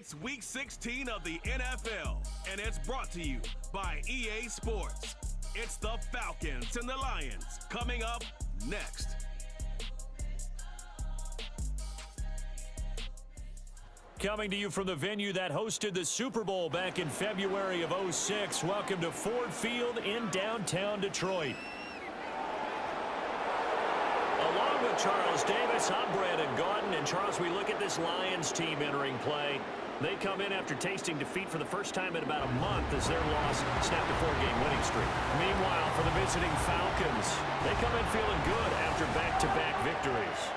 It's Week 16 of the NFL, and it's brought to you by EA Sports. It's the Falcons and the Lions coming up next. Coming to you from the venue that hosted the Super Bowl back in February of '06. Welcome to Ford Field in downtown Detroit. Along with Charles Davis, I'm Brandon Gaudin. And Charles, we look at this Lions team entering play. They come in after tasting defeat for the first time in about a month as their loss snapped a 4-game winning streak. Meanwhile, for the visiting Falcons, they come in feeling good after back-to-back victories.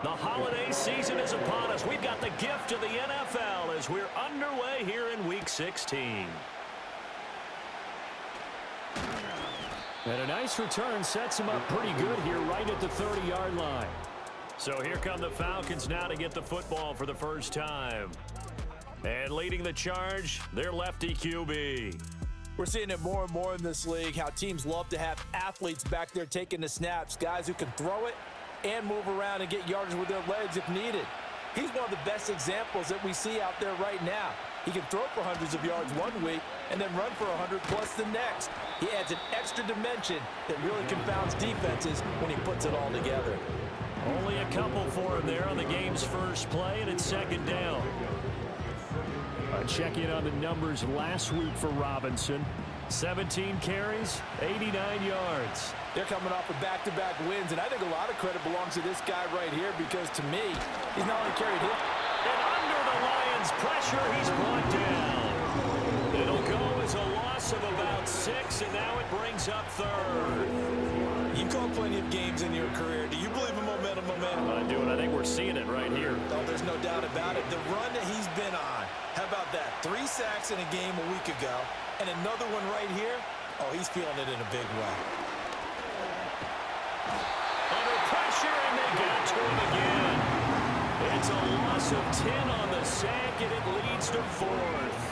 The holiday season is upon us. We've got the gift of the NFL as we're underway here in Week 16. And a nice return sets him up pretty good here right at the 30-yard line. So here come the Falcons now to get the football for the first time. And leading the charge, their lefty QB. We're seeing it more and more in this league, how teams love to have athletes back there taking the snaps, guys who can throw it and move around and get yardage with their legs if needed. He's one of the best examples that we see out there right now. He can throw for hundreds of yards one week and then run for 100+ the next. He adds an extra dimension that really confounds defenses when he puts it all together. Only a couple for him there on the game's first play, and it's second down. A check-in on the numbers last week for Robinson. 17 carries, 89 yards. They're coming off of back-to-back wins, and I think a lot of credit belongs to this guy right here because, to me, he's not only carried hit. And under the Lions' pressure, he's brought down. It'll go as a loss of about 6, and now it brings up third. You've called plenty of games in your career. Do you believe in momentum? I do, and I think we're seeing it right here. Oh, there's no doubt about it. The run that he's been on, how about that? 3 sacks in a game a week ago, and another one right here. Oh, he's feeling it in a big way. Under pressure, and they got to him again. It's a loss of 10 on the sack, and it leads to 4th.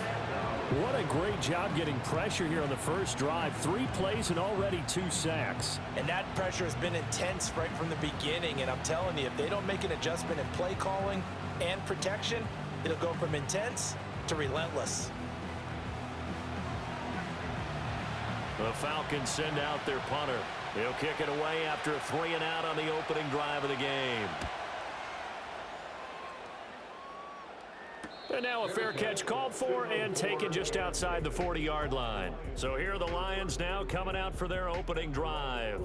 What a great job getting pressure here on the first drive. 3 plays and already 2 sacks. And that pressure has been intense right from the beginning. And I'm telling you, if they don't make an adjustment in play calling and protection, it'll go from intense to relentless. The Falcons send out their punter. He'll kick it away after a 3-and-out on the opening drive of the game. And now a fair catch called for and taken just outside the 40-yard line. So here are the Lions now coming out for their opening drive.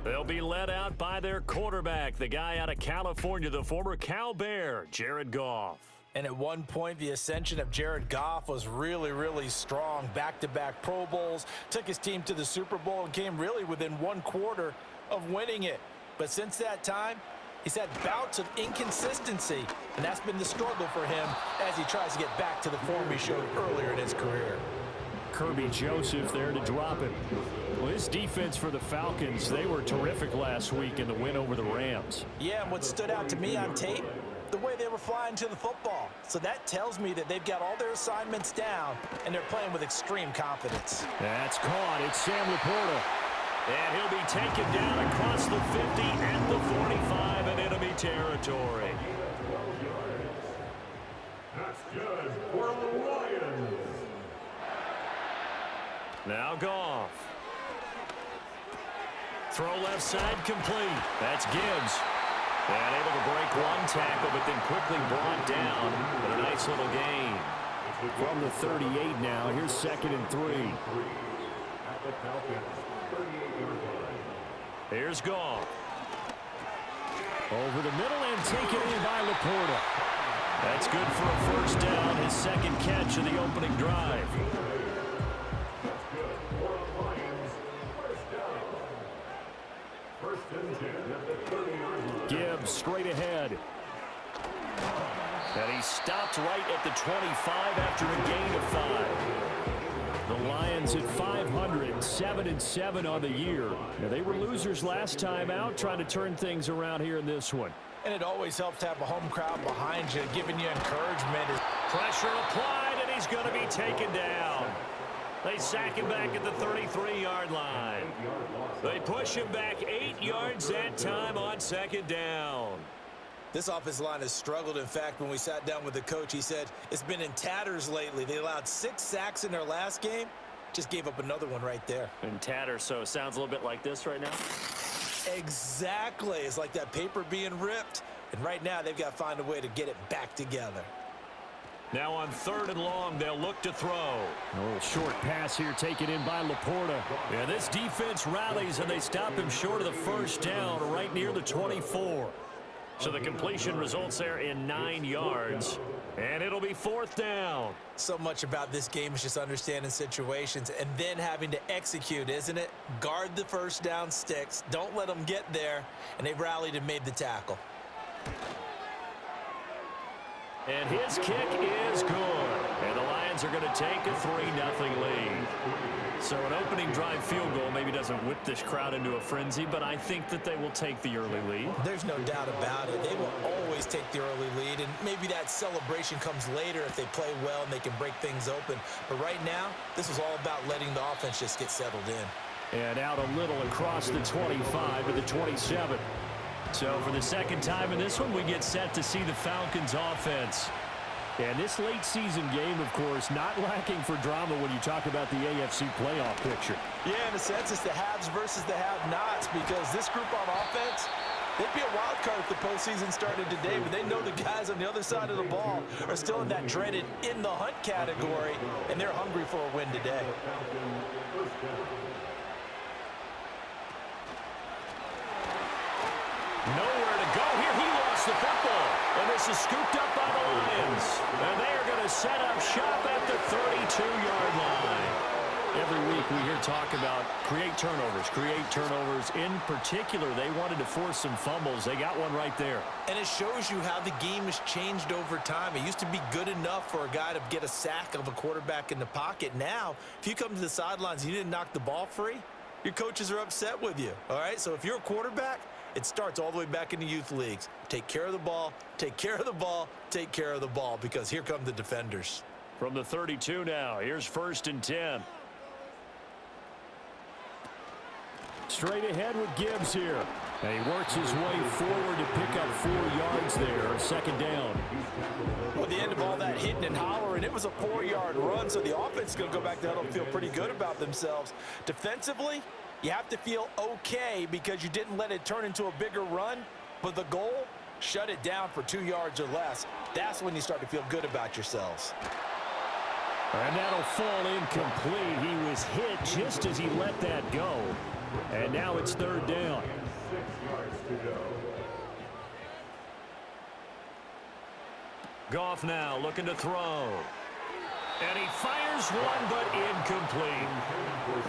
They'll be led out by their quarterback, the guy out of California, the former Cal Bear, Jared Goff. And at one point, the ascension of Jared Goff was really, really strong. Back-to-back Pro Bowls, took his team to the Super Bowl and came really within 1 quarter of winning it. But since that time, he's had bouts of inconsistency, and that's been the struggle for him as he tries to get back to the form he showed earlier in his career. Kirby Joseph there to drop it. Well, his defense for the Falcons, they were terrific last week in the win over the Rams. Yeah, and what stood out to me on tape, the way they were flying to the football. So that tells me that they've got all their assignments down, and they're playing with extreme confidence. That's caught. It's Sam Laporta. And he'll be taken down across the 50 at the 45 in enemy territory. That's good for the Lions. Now Goff. Throw left side complete. That's Gibbs. And able to break 1 tackle, but then quickly brought down. But a nice little gain. From the 38 now, here's 2nd and 3. Here's Goff. Over the middle and taken in by Laporta. That's good for a first down, his 2nd catch of the opening drive. Gibbs straight ahead. And he stopped right at the 25 after a gain of 5. The Lions at 500, 7-7 on the year. Now, they were losers last time out, trying to turn things around here in this one. And it always helps to have a home crowd behind you, giving you encouragement. Pressure applied, and he's going to be taken down. They sack him back at the 33-yard line. They push him back 8 yards that time on 2nd down. This offensive line has struggled. In fact, when we sat down with the coach, he said it's been in tatters lately. They allowed 6 sacks in their last game. Just gave up another one right there. In tatters, so it sounds a little bit like this right now? Exactly. It's like that paper being ripped. And right now, they've got to find a way to get it back together. Now on 3rd and long, they'll look to throw. A little short pass here taken in by Laporta. Yeah, this defense rallies, and they stop him short of the 1st down right near the 24. So the completion results there in 9 yards. And it'll be 4th down. So much about this game is just understanding situations and then having to execute, isn't it? Guard the 1st down sticks. Don't let them get there. And they rallied and made the tackle. And his kick is good. And the Lions are going to take a 3-0 lead. So an opening drive field goal maybe doesn't whip this crowd into a frenzy, but I think that they will take the early lead. There's no doubt about it. They will always take the early lead, and maybe that celebration comes later if they play well and they can break things open. But right now, this is all about letting the offense just get settled in. And out a little across the 25 to the 27. So for the 2nd time in this one, we get set to see the Falcons offense. And this late season game, of course, not lacking for drama when you talk about the AFC playoff picture. Yeah, in a sense, it's the haves versus the have-nots, because this group on offense, they'd be a wild card if the postseason started today, but they know the guys on the other side of the ball are still in that dreaded in the hunt category, and they're hungry for a win today. Nowhere to go here. He lost the football. And this is scooped up by the Lions. And they are going to set up shop at the 32-yard line. Every week we hear talk about create turnovers. In particular, they wanted to force some fumbles. They got one right there. And it shows you how the game has changed over time. It used to be good enough for a guy to get a sack of a quarterback in the pocket. Now, if you come to the sidelines and you didn't knock the ball free, your coaches are upset with you. All right? So if you're a quarterback, it starts all the way back in the youth leagues. Take care of the ball, take care of the ball, take care of the ball, because here come the defenders. From the 32 now, here's 1st and 10. Straight ahead with Gibbs here. And he works his way forward to pick up 4 yards there, 2nd down. Well, at the end of all that hitting and hollering, it was a 4-yard run, so the offense is going to go back to huddle and feel pretty good about themselves. Defensively, you have to feel okay because you didn't let it turn into a bigger run, but the goal, shut it down for 2 yards or less. That's when you start to feel good about yourselves. And that'll fall incomplete. He was hit just as he let that go. And now it's 3rd down. 6 yards to go. Goff now looking to throw. And he fires one, but incomplete.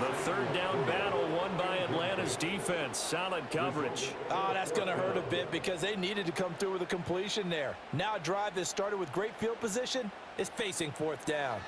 The 3rd down battle won by Atlanta's defense. Solid coverage. Oh, that's going to hurt a bit because they needed to come through with a completion there. Now a drive that started with great field position is facing 4th down.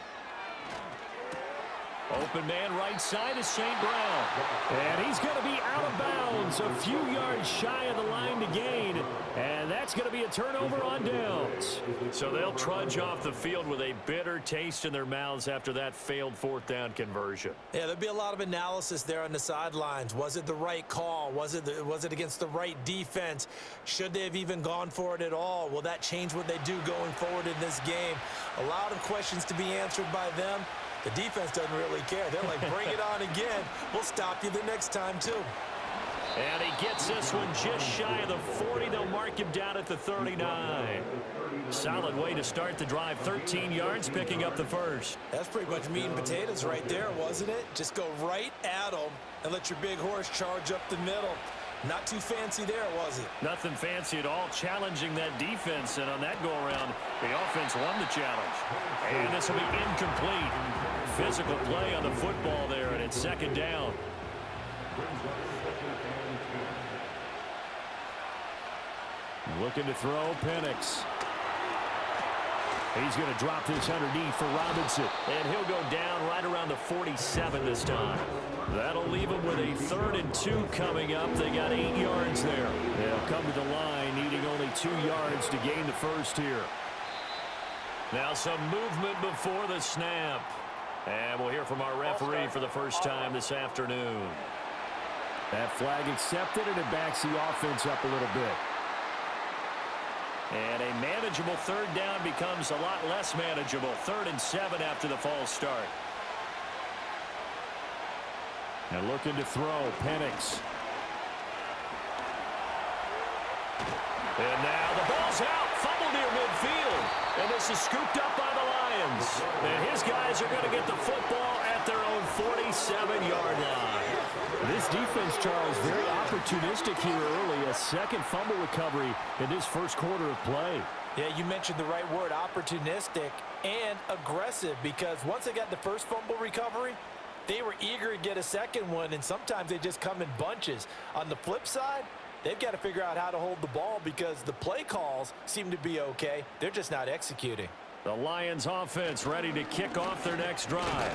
Open man right side is St. Brown. And he's going to be out of bounds, a few yards shy of the line to gain. And that's going to be a turnover on downs. So they'll trudge off the field with a bitter taste in their mouths after that failed 4th down conversion. Yeah, there'll be a lot of analysis there on the sidelines. Was it the right call? Was it against the right defense? Should they have even gone for it at all? Will that change what they do going forward in this game? A lot of questions to be answered by them. The defense doesn't really care. They're like, bring it on again. We'll stop you the next time, too. And he gets this one just shy of the 40. They'll mark him down at the 39. Solid way to start the drive. 13 yards, picking up the 1st. That's pretty much meat and potatoes right there, wasn't it? Just go right at them and let your big horse charge up the middle. Not too fancy there, was it? Nothing fancy at all, challenging that defense. And on that go-around, the offense won the challenge. And this will be incomplete. Physical play on the football there, and it's 2nd down. Looking to throw, Penix. He's going to drop this underneath for Robinson. And he'll go down right around the 47 this time. That'll leave him with a 3rd and 2 coming up. They got 8 yards there. They'll come to the line, needing only 2 yards to gain the first here. Now some movement before the snap. And we'll hear from our referee for the first time this afternoon. That flag accepted, and it backs the offense up a little bit. And a manageable 3rd down becomes a lot less manageable. 3rd and 7 after the false start. And looking to throw, Penix. And now the ball's out. Fumble near midfield. And this is scooped up by the Lions. And his guys are going to get the football at their own 47-yard line. This defense, Charles, very opportunistic here early. A second fumble recovery in this first quarter of play. Yeah, you mentioned the right word, opportunistic and aggressive, because once they got the first fumble recovery, they were eager to get a second one, and sometimes they just come in bunches. On the flip side, they've got to figure out how to hold the ball because the play calls seem to be okay. They're just not executing. The Lions offense ready to kick off their next drive.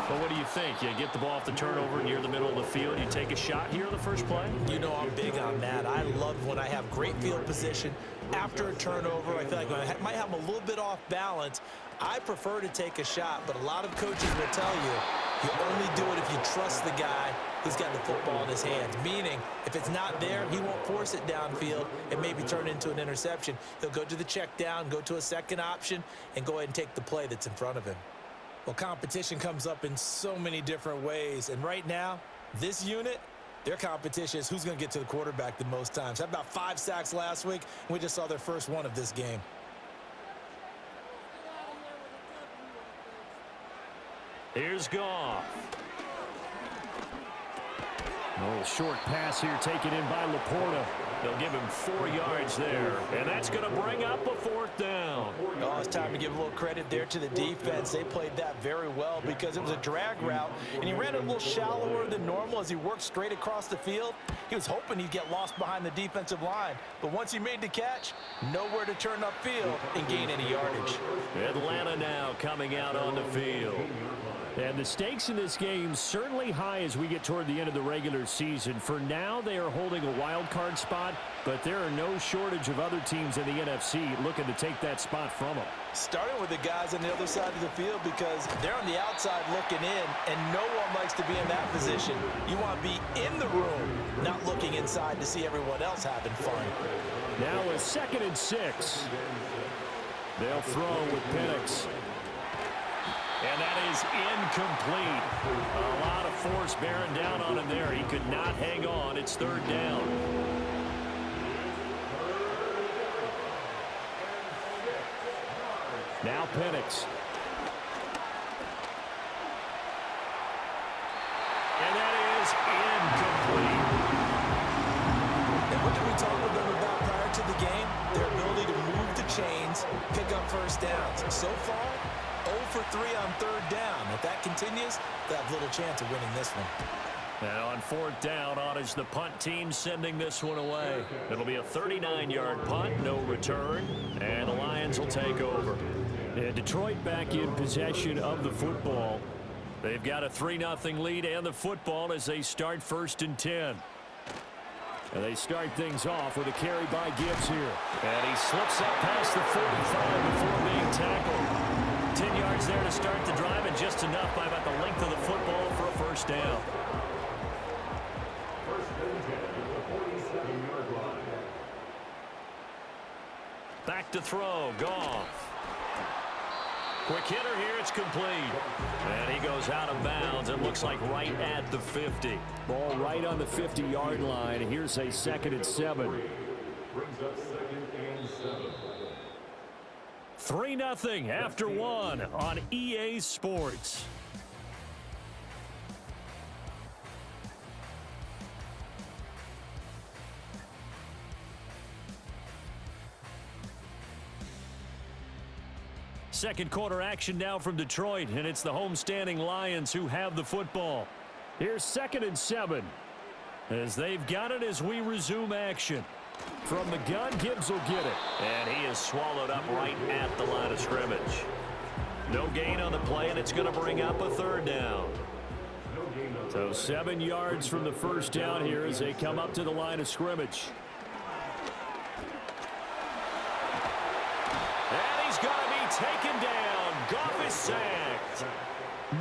But what do you think? You get the ball off the turnover near the middle of the field. You take a shot here in the first play? You know I'm big on that. I love when I have great field position after a turnover. I feel like I might have them a little bit off balance. I prefer to take a shot, but a lot of coaches will tell you only do it if you trust the guy who's got the football in his hands. Meaning, if it's not there, he won't force it downfield and maybe turn it into an interception. He'll go to the check down, go to a second option, and go ahead and take the play that's in front of him. Well, competition comes up in so many different ways. And right now, this unit, their competition is who's going to get to the quarterback the most times. Had about 5 sacks last week. We just saw their first one of this game. Here's Goff. A little short pass here taken in by Laporta. They'll give him 4 yards there, and that's going to bring up a 4th down. Oh, it's time to give a little credit there to the defense. They played that very well because it was a drag route, and he ran it a little shallower than normal as he worked straight across the field. He was hoping he'd get lost behind the defensive line, but once he made the catch, nowhere to turn upfield and gain any yardage. Atlanta now coming out on the field. And the stakes in this game certainly high as we get toward the end of the regular season. For now, they are holding a wild card spot, but there are no shortage of other teams in the NFC looking to take that spot from them. Starting with the guys on the other side of the field because they're on the outside looking in, and no one likes to be in that position. You want to be in the room, not looking inside to see everyone else having fun. Now a 2nd and 6. They'll throw with Penix. And that is incomplete. A lot of force bearing down on him there. He could not hang on. It's 3rd down. Now Penix. And that is incomplete. And what did we talk with them about prior to the game? Their ability to move the chains, pick up first downs. So far, 0 for 3 on 3rd down. If that continues, they'll have little chance of winning this one. Now on 4th down, on is the punt team sending this one away. It'll be a 39-yard punt, no return, and the Lions will take over. And Detroit back in possession of the football. They've got a 3-0 lead and the football as they start 1st and 10. And they start things off with a carry by Gibbs here. And he slips up past the 45 before being tackled. 10 yards there to start the drive, and just enough by about the length of the football for a 1st down. Back to throw, Goff. Quick hitter here, it's complete. And he goes out of bounds. It looks like right at the 50. Ball right on the 50-yard line. Here's a 2nd and 7. Brings up 2nd and 7. 3-0 after 1 on EA Sports. Second quarter action now from Detroit, and it's the homestanding Lions who have the football. Here's 2nd and 7. As they've got it as we resume action. From the gun, Gibbs will get it. And he is swallowed up right at the line of scrimmage. No gain on the play, and it's going to bring up a third down. So 7 yards from the first down here as they come up to the line of scrimmage. And he's going to be taken down. Goff is sacked.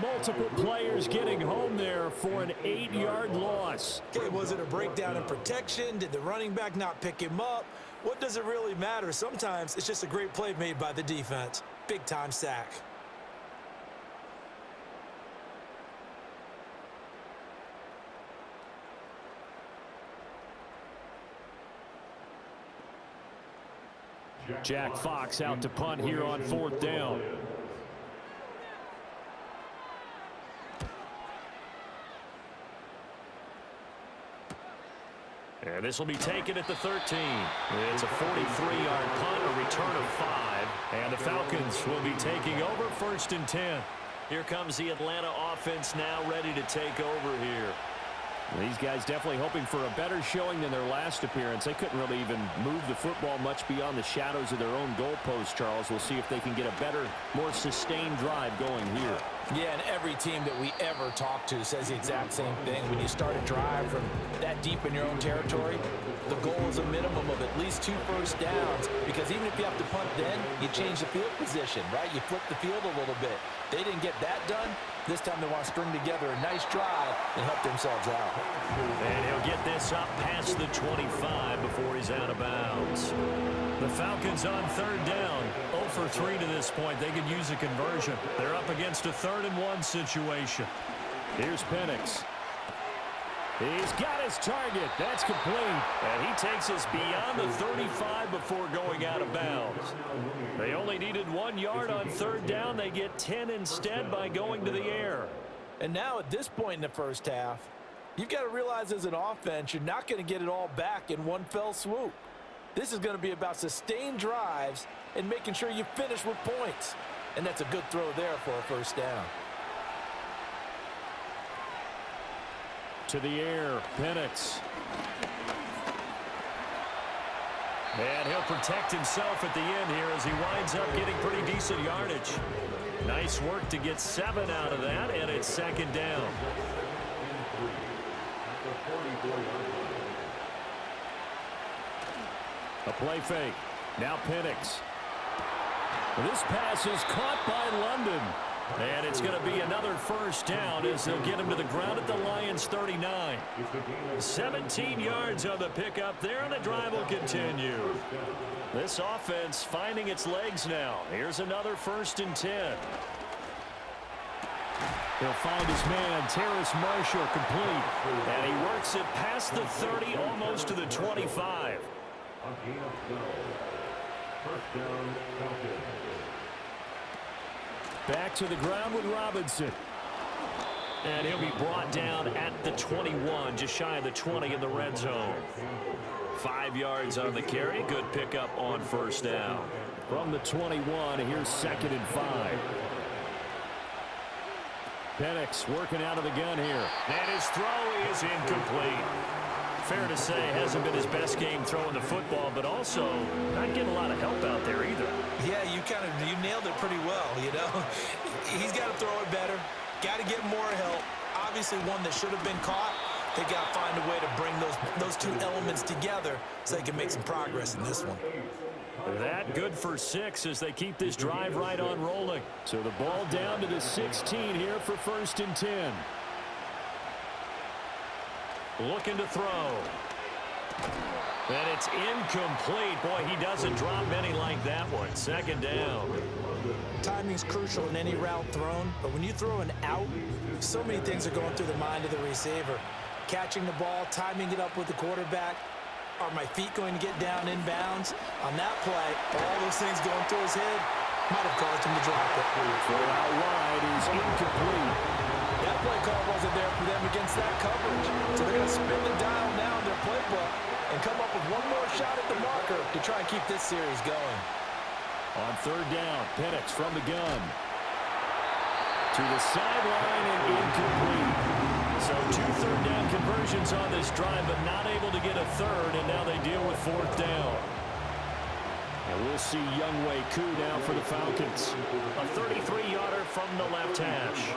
Multiple players getting home there for an 8-yard loss. Okay, was it a breakdown in protection? Did the running back not pick him up? What does it really matter? Sometimes it's just a great play made by the defense. Big-time sack. Jack Fox out to punt here on 4th down. And this will be taken at the 13. It's a 43-yard punt, a return of 5. And the Falcons will be taking over 1st and 10. Here comes the Atlanta offense now ready to take over here. These guys definitely hoping for a better showing than their last appearance. They couldn't really even move the football much beyond the shadows of their own goalpost, Charles. We'll see if they can get a better, more sustained drive going here. Yeah, and every team that we ever talk to says the exact same thing. When you start a drive from that deep in your own territory, the goal is a minimum of at least 2 first downs, because even if you have to punt then, you change the field position, right? You flip the field a little bit. They didn't get that done. This time they want to string together a nice drive and help themselves out. And he'll get this up past the 25 before he's out of bounds. The Falcons on 3rd down. 0 for 3 to this point. They could use a conversion. They're up against a 3rd and 1 situation. Here's Penix. He's got his target. That's complete. And he takes us beyond the 35 before going out of bounds. They only needed 1 yard on 3rd down. They get 10 instead by going to the air. And now at this point in the first half, you've got to realize as an offense, you're not going to get it all back in one fell swoop. This is going to be about sustained drives and making sure you finish with points. And that's a good throw there for a first down. To the air, Penix. And he'll protect himself at the end here as he winds up getting pretty decent yardage. Nice work to get 7 out of that, and it's 2nd down. A play fake. Now Penix. This pass is caught by London. And it's going to be another first down as they'll get him to the ground at the Lions' 39. 17 yards on the pickup there, and the drive will continue. This offense finding its legs now. Here's another 1st and 10. He'll find his man, Terrace Marshall, complete. And he works it past the 30, almost to the 25. First down, Falcons. Back to the ground with Robinson. And he'll be brought down at the 21, just shy of the 20 in the red zone. 5 yards on the carry. Good pickup on 1st down. From the 21, here's 2nd and 5. Penix working out of the gun here. And his throw is incomplete. Fair to say, hasn't been his best game throwing the football, but also not getting a lot of help out there either. Yeah, you nailed it pretty well, you know. He's got to throw it better. Got to get more help. Obviously one that should have been caught. They got to find a way to bring those 2 elements together so they can make some progress in this one. That good for 6 as they keep this drive right on rolling. So the ball down to the 16 here for 1st and 10. Looking to throw. And it's incomplete. Boy, he doesn't drop many like that one. 2nd down. Timing's crucial in any route thrown, but when you throw an out, so many things are going through the mind of the receiver. Catching the ball, timing it up with the quarterback. Are my feet going to get down in bounds? On that play, all those things going through his head might have caused him to drop it. Throw out wide is incomplete. That play call wasn't there for them against that coverage. So they're going to spin the dial now in their playbook and come up with one more shot at the marker to try and keep this series going. On 3rd down, Penix from the gun. To the sideline and incomplete. So 2 third-down conversions on this drive, but not able to get a third, and now they deal with 4th down. And we'll see Younghoe Koo now for the Falcons. A 33-yarder from the left hash.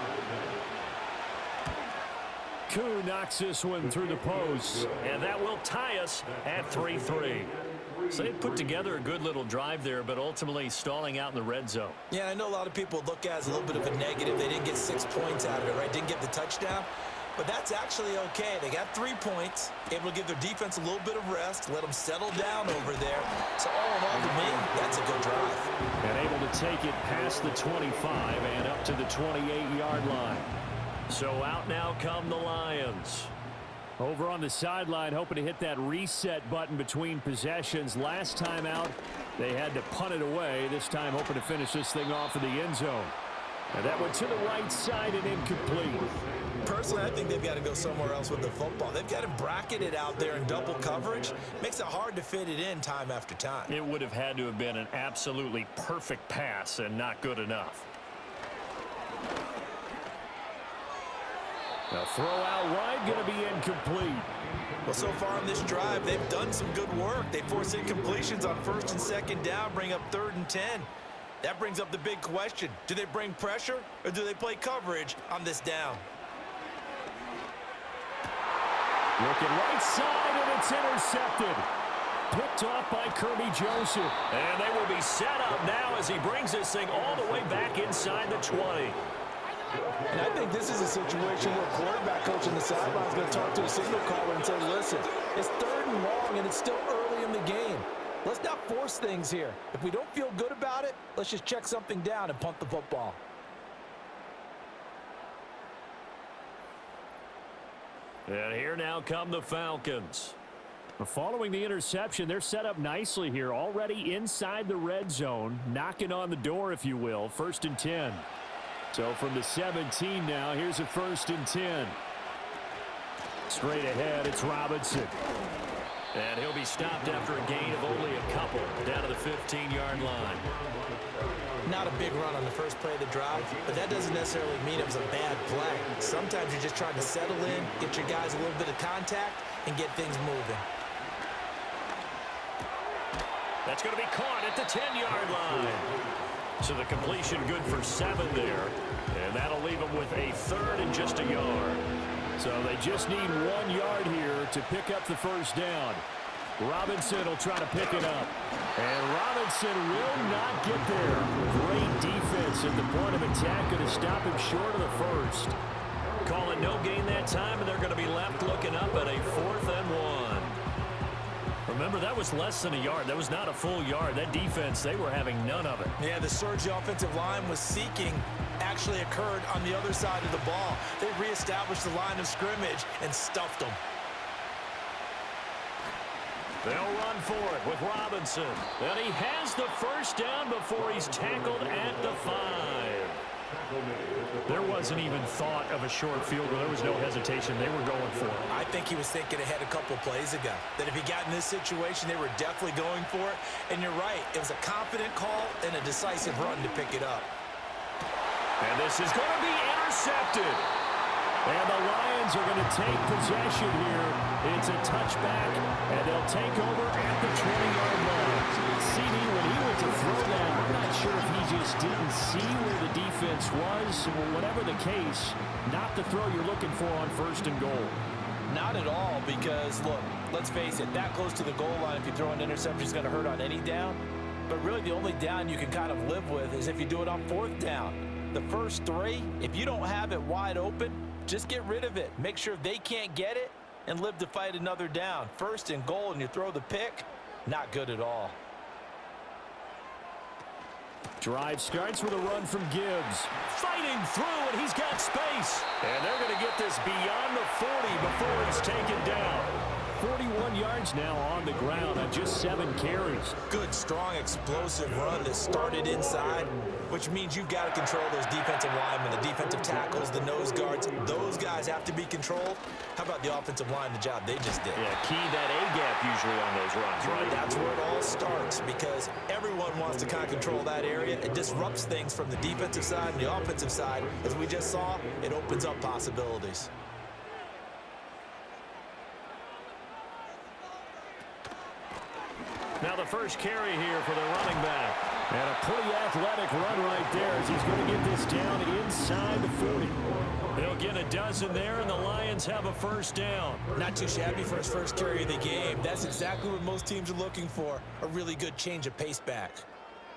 Koo knocks this one through the post. And that will tie us at 3-3. So they put together a good little drive there, but ultimately stalling out in the red zone. Yeah, I know a lot of people look at it as a little bit of a negative. They didn't get 6 points out of it, right? Didn't get the touchdown. But that's actually okay. They got 3 points, able to give their defense a little bit of rest, let them settle down over there. So all in all, to me, that's a good drive. And able to take it past the 25 and up to the 28-yard line. So out now come the Lions. Over on the sideline, hoping to hit that reset button between possessions. Last time out, they had to punt it away. This time hoping to finish this thing off in the end zone. And that went to the right side and incomplete. Personally, I think they've got to go somewhere else with the football. They've got him bracketed out there in double coverage. Makes it hard to fit it in time after time. It would have had to have been an absolutely perfect pass and not good enough. The throw out wide going to be incomplete. Well, so far in this drive, they've done some good work. They force incompletions on 1st and 2nd down, bring up 3rd and 10. That brings up the big question. Do they bring pressure or do they play coverage on this down? Looking right side, and it's intercepted. Picked off by Kirby Joseph. And they will be set up now as he brings this thing all the way back inside the 20. And I think this is a situation where a quarterback coach in the sideline is going to talk to the signal caller and say, listen, it's 3rd and long, and it's still early in the game. Let's not force things here. If we don't feel good about it, let's just check something down and punt the football. And here now come the Falcons. Following the interception, they're set up nicely here, already inside the red zone, knocking on the door, if you will, 1st and 10. So from the 17 now, here's a 1st and 10. Straight ahead, it's Robinson. And he'll be stopped after a gain of only a couple, down to the 15-yard line. Not a big run on the first play of the drive, but that doesn't necessarily mean it was a bad play. Sometimes you're just trying to settle in, get your guys a little bit of contact, and get things moving. That's going to be caught at the 10-yard line. So the completion good for 7 there. And that'll leave them with a 3rd and just a yard. So they just need 1 yard here to pick up the 1st down. Robinson will try to pick it up. And Robinson will not get there. Great defense at the point of attack. Going to stop him short of the 1st. Calling no gain that time, and they're going to be left looking up at a 4th and 1. Remember, that was less than a yard. That was not a full yard. That defense, they were having none of it. Yeah, the surge the offensive line was seeking actually occurred on the other side of the ball. They reestablished the line of scrimmage and stuffed them. They'll run for it with Robinson. And he has the 1st down before he's tackled at the 5. There wasn't even thought of a short field goal. There was no hesitation. They were going for it. I think he was thinking ahead a couple plays ago, that if he got in this situation, they were definitely going for it. And you're right, it was a confident call and a decisive run to pick it up. And this is going to be intercepted. And the Lions are going to take possession here. It's a touchback, and they'll take over at the 20-yard line. CD, when he went to throw that, I'm not sure if he just didn't see where the defense was, or whatever the case, not the throw you're looking for on 1st and goal. Not at all, because, look, let's face it, that close to the goal line, if you throw an interception, is going to hurt on any down. But really, the only down you can kind of live with is if you do it on 4th down. The first 3, if you don't have it wide open, just get rid of it. Make sure they can't get it and live to fight another down. 1st and goal, and you throw the pick, not good at all. Drive starts with a run from Gibbs. Fighting through, and he's got space. And they're going to get this beyond the 40 before he's taken down. 41 yards now on the ground on just 7 carries. Good, strong, explosive run that started inside, which means you've got to control those defensive linemen, the defensive tackles, the nose guards. Those guys have to be controlled. How about the offensive line, the job they just did? Yeah, key that A-gap usually on those runs, right? That's where it all starts, because everyone wants to kind of control that area. It disrupts things from the defensive side and the offensive side. As we just saw, it opens up possibilities. the first carry here for the running back. And a pretty athletic run right there as he's going to get this down inside the 40. They'll get a dozen there, and the Lions have a first down. Not too shabby for his first carry of the game. That's exactly what most teams are looking for, a really good change of pace back.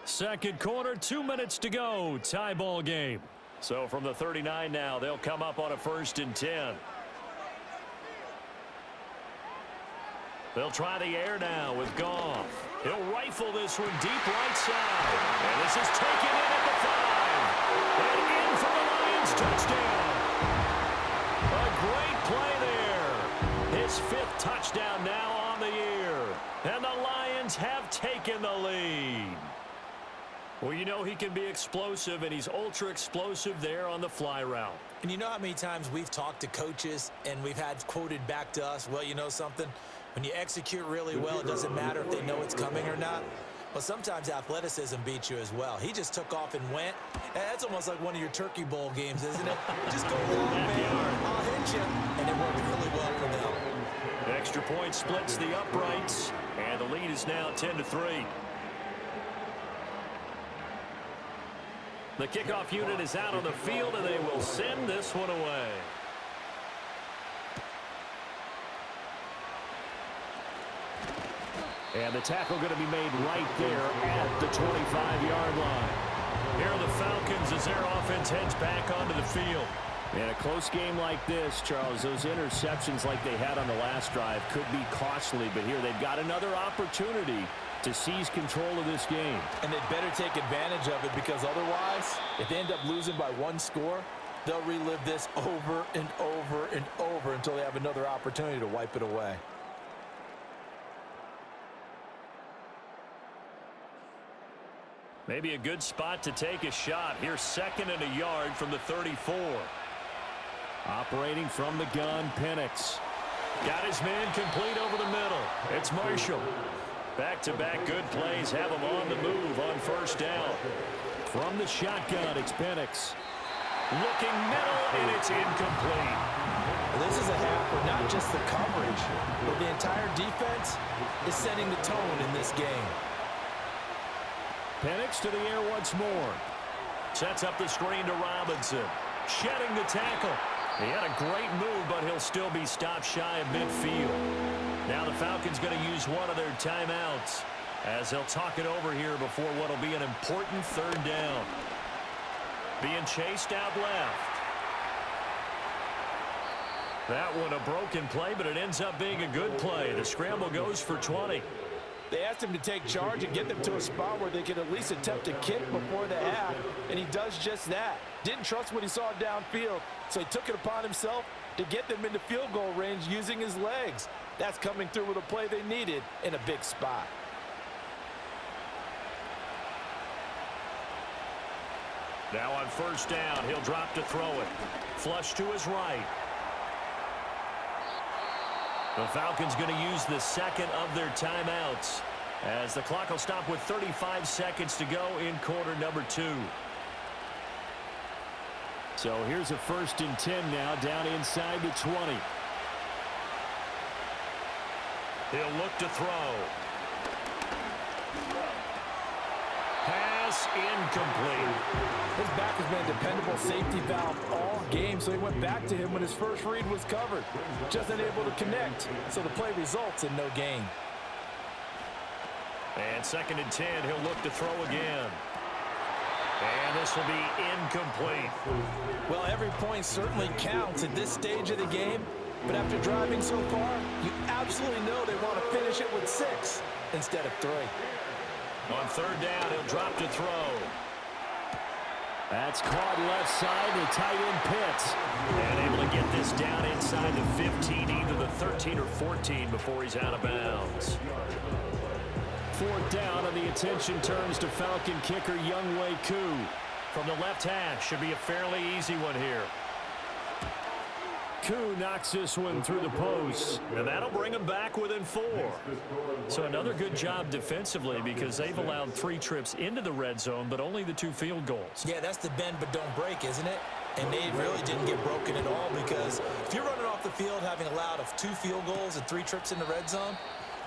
Second quarter, 2 minutes to go. Tie ball game. So from the 39 now, they'll come up on a 1st and 10. They'll try the air now with Goff. He'll rifle this one deep right side. And this is taken in at the 5. And in for the Lions touchdown. A great play there. His 5th touchdown now on the year. And the Lions have taken the lead. Well, you know he can be explosive, and he's ultra explosive there on the fly route. And you know how many times we've talked to coaches and we've had quoted back to us, well, you know something? When you execute really well, it doesn't matter if they know it's coming or not. Well, sometimes athleticism beats you as well. He just took off and went. That's almost like one of your Turkey Bowl games, isn't it? Just go long, man. I'll hit you. And it worked really well for them. Extra point splits the uprights, and the lead is now 10-3. The kickoff unit is out on the field, and they will send this one away. And the tackle going to be made right there at the 25-yard line. Here are the Falcons as their offense heads back onto the field. In a close game like this, Charles, those interceptions like they had on the last drive could be costly, but here they've got another opportunity to seize control of this game. And they'd better take advantage of it, because otherwise, if they end up losing by 1 score, they'll relive this over and over and over until they have another opportunity to wipe it away. Maybe a good spot to take a shot. Here's 2nd and a yard from the 34. Operating from the gun, Penix. Got his man complete over the middle. It's Marshall. Back-to-back good plays have him on the move on 1st down. From the shotgun, it's Penix. Looking middle, and it's incomplete. This is a half where not just the coverage, but the entire defense is setting the tone in this game. Penix to the air once more. Sets up the screen to Robinson. Shedding the tackle. He had a great move, but he'll still be stopped shy of midfield. Now the Falcons going to use one of their timeouts as they'll talk it over here before what will be an important 3rd down. Being chased out left. That one a broken play, but it ends up being a good play. The scramble goes for 20. They asked him to take charge and get them to a spot where they could at least attempt a kick before the half, and he does just that. Didn't trust what he saw downfield, so he took it upon himself to get them into field goal range using his legs. That's coming through with a play they needed in a big spot. Now on 1st down, he'll drop to throw it. Flush to his right. The Falcons going to use the 2nd of their timeouts as the clock will stop with 35 seconds to go in quarter number 2. So here's a 1st and 10 now down inside the 20. He'll look to throw. Pass incomplete. His back has been a dependable safety valve all game, so he went back to him when his first read was covered. Just unable to connect, so the play results in no gain. And 2nd and 10, he'll look to throw again. And this will be incomplete. Well, every point certainly counts at this stage of the game, but after driving so far, you absolutely know they want to finish it with 6 instead of 3. On 3rd down, he'll drop to throw. That's caught left side to tight end Pitts. And able to get this down inside the 15, either the 13 or 14 before he's out of bounds. 4th down, and the attention turns to Falcon kicker Younghoe Koo. From the left hash, should be a fairly easy one here. Koo knocks this one through the post. And that'll bring him back within 4. So another good job defensively, because they've allowed 3 trips into the red zone, but only the 2 field goals. Yeah, that's the bend but don't break, isn't it? And they really didn't get broken at all, because if you're running off the field having allowed 2 field goals and 3 trips in the red zone,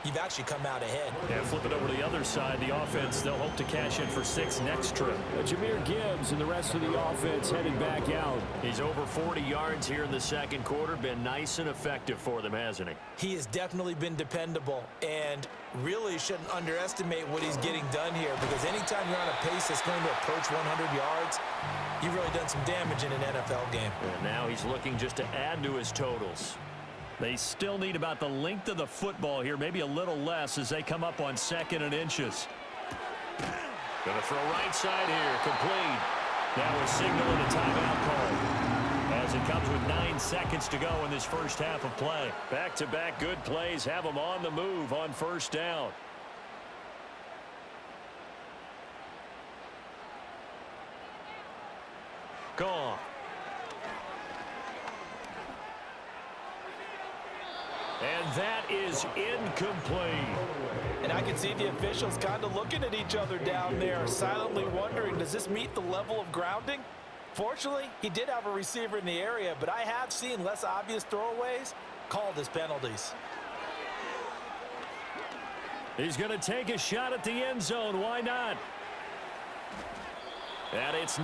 you've actually come out ahead. Yeah, flip it over to the other side. The offense, they'll hope to cash in for 6 next trip. Jahmyr Gibbs and the rest of the offense heading back out. He's over 40 yards here in the second quarter. Been nice and effective for them, hasn't he? He has definitely been dependable, and really shouldn't underestimate what he's getting done here, because anytime you're on a pace that's going to approach 100 yards, you've really done some damage in an NFL game. And now he's looking just to add to his totals. They still need about the length of the football here, maybe a little less as they come up on 2nd and inches. Going to throw right side here, complete. Now we're signaling a timeout call as it comes with 9 seconds to go in this first half of play. Back-to-back good plays have them on the move on first down. Gone. And that is incomplete. And I can see the officials kind of looking at each other down there, silently wondering, does this meet the level of grounding? Fortunately, he did have a receiver in the area, but I have seen less obvious throwaways called as penalties. He's going to take a shot at the end zone. Why not? And it's